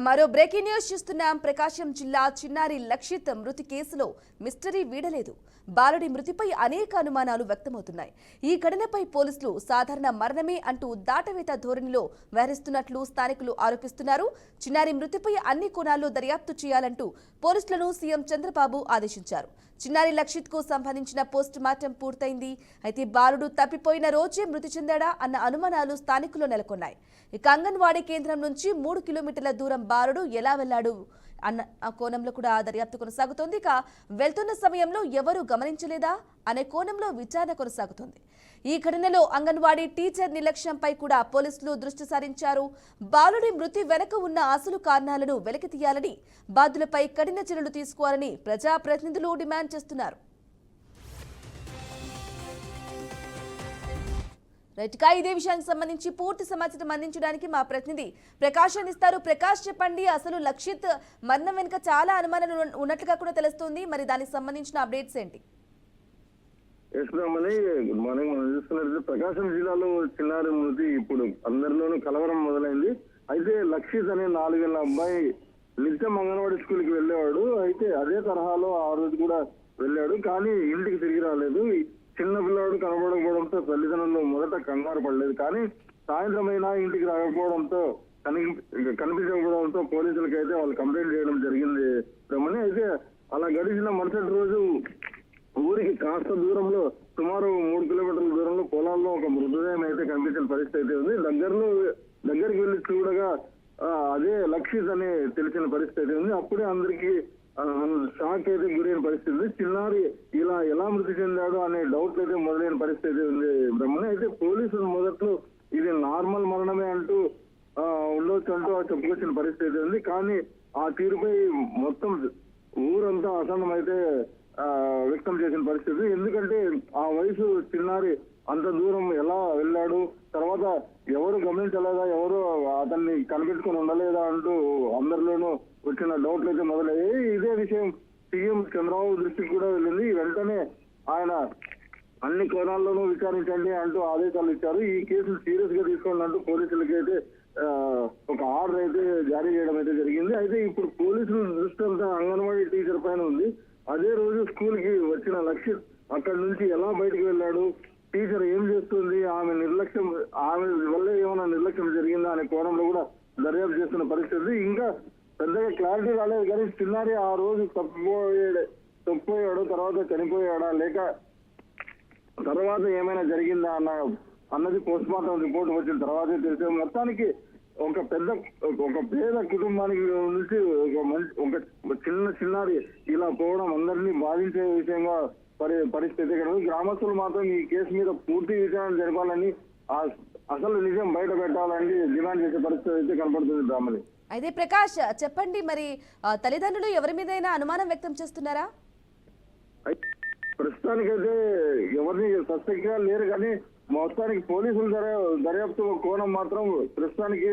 మరో breaking news చూస్తున్నాం. ప్రకాశం జిల్లా చిన్నారి లక్షిత్ మృతి కేసులో మిస్టరీ వీడలేదు. బాలుడి మృతిపై అనేక అనుమానాలు వ్యక్తమవుతున్నాయి. ఈ ఘటనపై పోలీసులు సాధారణ మరణమే అంటూ దాటవేత ధోరణిలో వ్యవహరిస్తున్నట్లు స్థానికులు ఆరోపిస్తున్నారు. చిన్నారి మృతిపై అన్ని కోణాల్లో దర్యాప్తు చేయాలంటూ పోలీసులను సీఎం చంద్రబాబు ఆదేశించారు. చిన్నారి లక్షిత్ కు సంబంధించిన పోస్ట్ మార్టం పూర్తయింది. అయితే బాలుడు తప్పిపోయిన రోజే మృతి చెందాడా అన్న అనుమానాలు స్థానికుల్లో నెలకొన్నాయి. ఇక అంగన్వాడీ కేంద్రం నుంచి 3 కిలోమీటర్ల దూరం బాలుడు ఎలా వెళ్లాడు అన్న కోణంలో కూడా దర్యాప్తు కొనసాగుతోంది. ఇక వెళ్తున్న సమయంలో ఎవరు గమనించలేదా అనే కోణంలో విచారణ కొనసాగుతోంది. ఈ ఘటనలో అంగన్వాడీ టీచర్ నిర్లక్ష్యంపై కూడా పోలీసులు దృష్టి సారించారు. బాలుడి మృతి వెనక ఉన్న అసలు కారణాలను వెలికి తీయాలని, బాధ్యులపై కఠిన చర్యలు తీసుకోవాలని ప్రజాప్రతినిధులు డిమాండ్ చేస్తున్నారు. రైట్గా ఇదే విషయానికి సంబంధించి పూర్తి సమాచారం అందించడానికి మా ప్రతినిధి ప్రకాష్ అందిస్తారు. ప్రకాష్, చెప్పండి, అసలు లక్షిత్ మరణం వెనుక చాలా అనుమానాలు ఉన్నట్లుగా కూడా తెలుస్తుంది. మరి దానికి సంబంధించిన అప్డేట్స్ ఏంటి? మనం చూస్తున్నట్టు ప్రకాశం జిల్లాలో చిన్నారి మృతి ఇప్పుడు అందరిలోనూ కలవరం మొదలైంది. అయితే లక్షిత్ అనే 4 ఏళ్ల అబ్బాయి నిత్యం అంగన్వాడీ స్కూల్ కి వెళ్ళేవాడు. అయితే అదే తరహాలో ఆ రోజు కూడా వెళ్ళాడు, కానీ ఇంటికి తిరిగి రాలేదు. చిన్న పిల్లాడు కనబడకపోవడంతో తల్లిదండ్రులు మొదట కంగారు పడలేదు, కానీ సాయంత్రం అయినా ఇంటికి రాకపోవడంతో కనిపించకపోవడంతో పోలీసులకి అయితే వాళ్ళు కంప్లైంట్ చేయడం జరిగింది రమణి. అయితే అలా గడిచిన మరుసటి రోజు ఊరికి కాస్త దూరంలో సుమారు 3 కిలోమీటర్ల దూరంలో పొలాల్లో ఒక మృతదేహం అయితే కనిపించిన పరిస్థితి అయితే ఉంది. దగ్గరికి వెళ్ళి చూడగా అదే లక్షిత్ అని తెలిసిన పరిస్థితి ఉంది. అప్పుడే అందరికీ షాక్ అయితే గురైన పరిస్థితి. చిన్నారి ఇలా ఎలా మృతి చెందాడు అనే డౌట్ అయితే మొదలైన పరిస్థితి ఉంది బ్రహ్మణి. అయితే పోలీసులు మొదట్లో ఇది నార్మల్ మరణమే అంటూ ఉండొచ్చు అంటూ చెప్పుకొచ్చిన పరిస్థితి ఉంది. కానీ ఆ తీరుపై మొత్తం ఊరంతా అసహనం అయితే వ్యక్తం చేసిన పరిస్థితి. ఎందుకంటే ఆ వయసు చిన్నారి అంత దూరం ఎలా వెళ్ళాడు, తర్వాత ఎవరు గమనించలేదా, ఎవరు అతన్ని కనిపెట్టుకుని ఉండలేదా అంటూ అందరిలోనూ వచ్చిన డౌట్లు అయితే మొదలయ్యాయి. ఇదే విషయం సీఎం చంద్రబాబు దృష్టికి కూడా వెళ్ళింది. వెంటనే ఆయన అన్ని కోణాల్లోనూ విచారించండి అంటూ ఆదేశాలు ఇచ్చారు. ఈ కేసును సీరియస్ గా తీసుకోండి అంటూ పోలీసులకి అయితే ఒక ఆర్డర్ అయితే జారీ చేయడం అయితే జరిగింది. అయితే ఇప్పుడు పోలీసుల దృష్టి అంతా అంగన్వాడీ టీచర్ పైన ఉంది. అదే రోజు స్కూల్ కి వచ్చిన లక్షిత్ అక్కడి నుంచి ఎలా బయటకు వెళ్ళాడు, టీచర్ ఏం చేస్తుంది, ఆమె వల్ల ఏమైనా నిర్లక్ష్యం జరిగిందా అనే కోణంలో కూడా దర్యాప్తు చేస్తున్న పరిస్థితి. ఇంకా పెద్దగా క్లారిటీ రాలేదు, కానీ చిన్నారి ఆ రోజు తప్పిపోయాడు, తర్వాత చనిపోయాడా లేక తర్వాత ఏమైనా జరిగిందా అన్నది పోస్ట్ మార్టం రిపోర్ట్ వచ్చిన తర్వాతే తెలిసే. మొత్తానికి ఒక పేద కుటుంబానికి నుంచి ఒక చిన్నారి ఇలా పోవడం అందరినీ బాధించే విషయంగా పరిస్థితి. గ్రామస్తులు మాత్రం ఈ కేసు మీద పూర్తి విచారణ జరపాలని, అసలు నిజం బయట పెట్టాలని డిమాండ్ చేసే పరిస్థితి అయితే కనపడుతుంది బ్రాహ్మణి. అయితే ప్రకాష్, చెప్పండి, మరి తల్లిదండ్రులు ఎవరి మీదైనా అనుమానం వ్యక్తం చేస్తున్నారా? ప్రస్తుతానికైతే ఎవరిని సస్పెక్ట్ గా లేరు, కానీ మొత్తానికి పోలీసులు దర్యాప్తు కోణం మాత్రం ప్రస్తుతానికి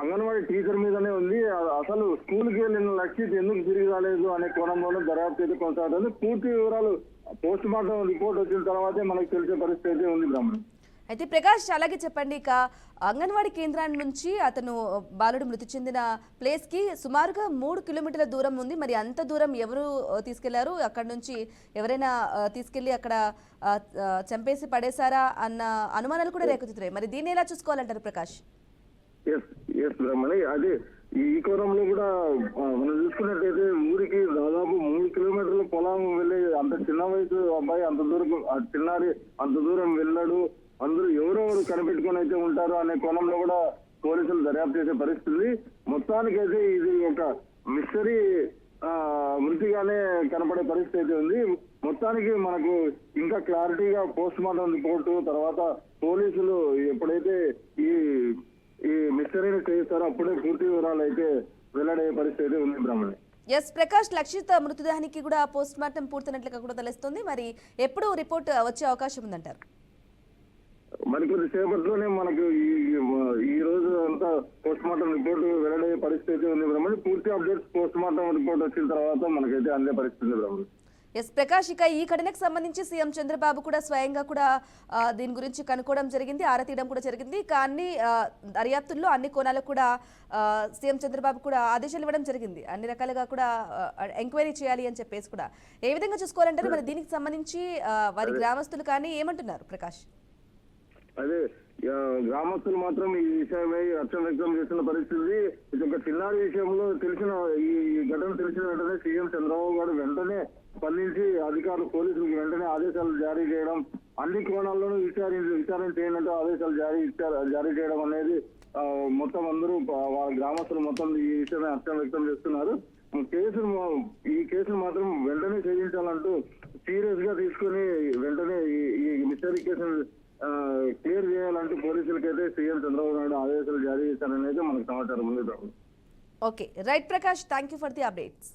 అంగన్వాడీ టీచర్ మీదనే ఉంది. అసలు స్కూల్ కి వెళ్ళిన లక్షిత్ ఎందుకు తిరిగి రాలేదు అనే కోణంలోనే దర్యాప్తు అయితే కొనసాగుతుంది. పూర్తి వివరాలు పోస్ట్ మార్టం రిపోర్ట్ వచ్చిన తర్వాతే మనకు తెలిసే పరిస్థితి అయితే ఉంది బ్రాహ్మణ్. అయితే ప్రకాష్, అలాగే చెప్పండి, ఇక అంగన్వాడీ కేంద్రాన్ని నుంచి అతను బాలుడు మృతి చెందిన ప్లేస్ కి సుమారుగా 3 కిలోమీటర్ల దూరం ఉంది. మరి అంత దూరం ఎవరు తీసుకెళ్లారు? అక్కడ నుంచి ఎవరైనా తీసుకెళ్లి అక్కడ చంపేసి పడేశారా అన్న అనుమానాలు కూడా రేకెత్తుతున్నాయి. మరి దీన్ని ఎలా చూసుకోవాలంటారు ప్రకాష్? బ్రహ్మణి, అదే ఈ కోణంలో కూడా మనం చూసుకున్నట్టయితే ఊరికి దాదాపు 3 కిలోమీటర్ల పొలం వెళ్ళి అంత చిన్న వయసు అబ్బాయి అంత దూరం, చిన్నారి అంత దూరం వెళ్ళాడు, అందరూ ఎవరెవరు కనిపెట్టుకుని అయితే ఉంటారు అనే కోణంలో కూడా పోలీసులు దర్యాప్తు చేసే పరిస్థితి. మొత్తానికైతే ఇది ఒక మిస్టరీ మృతిగానే కనపడే పరిస్థితి అయితే ఉంది. మొత్తానికి మనకు ఇంకా క్లారిటీగా పోస్ట్ మార్టం రిపోర్టు తర్వాత పోలీసులు ఎప్పుడైతే ఈ మిస్టరీని చేస్తారో అప్పుడే పూర్తి వివరాలు అయితే వెల్లడయ్యే పరిస్థితి ఉంది బ్రాహ్మణి. ఎస్ ప్రకాష్, లక్షిత్ మృతదేహానికి కూడా పోస్ట్ మార్టం పూర్తయినట్లుగా కూడా తెలుస్తుంది. మరి ఎప్పుడు రిపోర్ట్ వచ్చే అవకాశం ఉందంటారు? మరికొద్ది సేపట్లోనే మనకు ఈ రోజు అంతా పోస్ట్ మార్టం రిపోర్ట్ వెల్లడయ్యే పరిస్థితి ఉంది బ్రహ్మణి. పూర్తి అప్డేట్స్ పోస్ట్ మార్టం రిపోర్ట్ వచ్చిన తర్వాత మనకైతే అందే పరిస్థితి బ్రహ్మణి. ఎస్ ప్రకాష్, ఇక ఈ ఘటనకు సంబంధించి సీఎం చంద్రబాబు కూడా స్వయంగా కూడా దీని గురించి కనుక్కోవడం జరిగింది, ఆరతీయడం కూడా జరిగింది. కానీ దర్యాప్తుల్లో అన్ని కోణాలకు కూడా సీఎం చంద్రబాబు కూడా ఆదేశాలు ఇవ్వడం జరిగింది, అన్ని రకాలుగా కూడా ఎంక్వైరీ చేయాలి అని చెప్పేసి కూడా. ఏ విధంగా చూసుకోవాలంటారు మరి దీనికి సంబంధించి వారి గ్రామస్తులు కానీ ఏమంటున్నారు ప్రకాష్? అదే గ్రామస్తులు మాత్రం ఈ విషయమై హర్షం వ్యక్తం చేస్తున్న పరిస్థితి. ఇది ఒక చిన్నారి విషయంలో తెలిసిన ఈ ఘటన తెలిసిన వెంటనే సీఎం చంద్రబాబు గారు వెంటనే స్పందించి అధికారులు పోలీసులకు వెంటనే ఆదేశాలు జారీ చేయడం, అన్ని కోణాల్లోనూ విచారణ చేయనంటూ ఆదేశాలు జారీ చేయడం అనేది మొత్తం అందరూ గ్రామస్తులు మొత్తం ఈ విషయమై హర్షం వ్యక్తం చేస్తున్నారు. ఈ కేసును మాత్రం వెంటనే ఛేదించాలంటూ సీరియస్ గా తీసుకుని వెంటనే ఈ మిస్టరీ కేసును క్లియర్ చేయాలంటూ పోలీసులకైతే సీఎం చంద్రబాబు నాయుడు ఆదేశాలు జారీ చేశారని అయితే మనకు సమాచారం ఉంది. Okay right Prakash, thank you for the updates.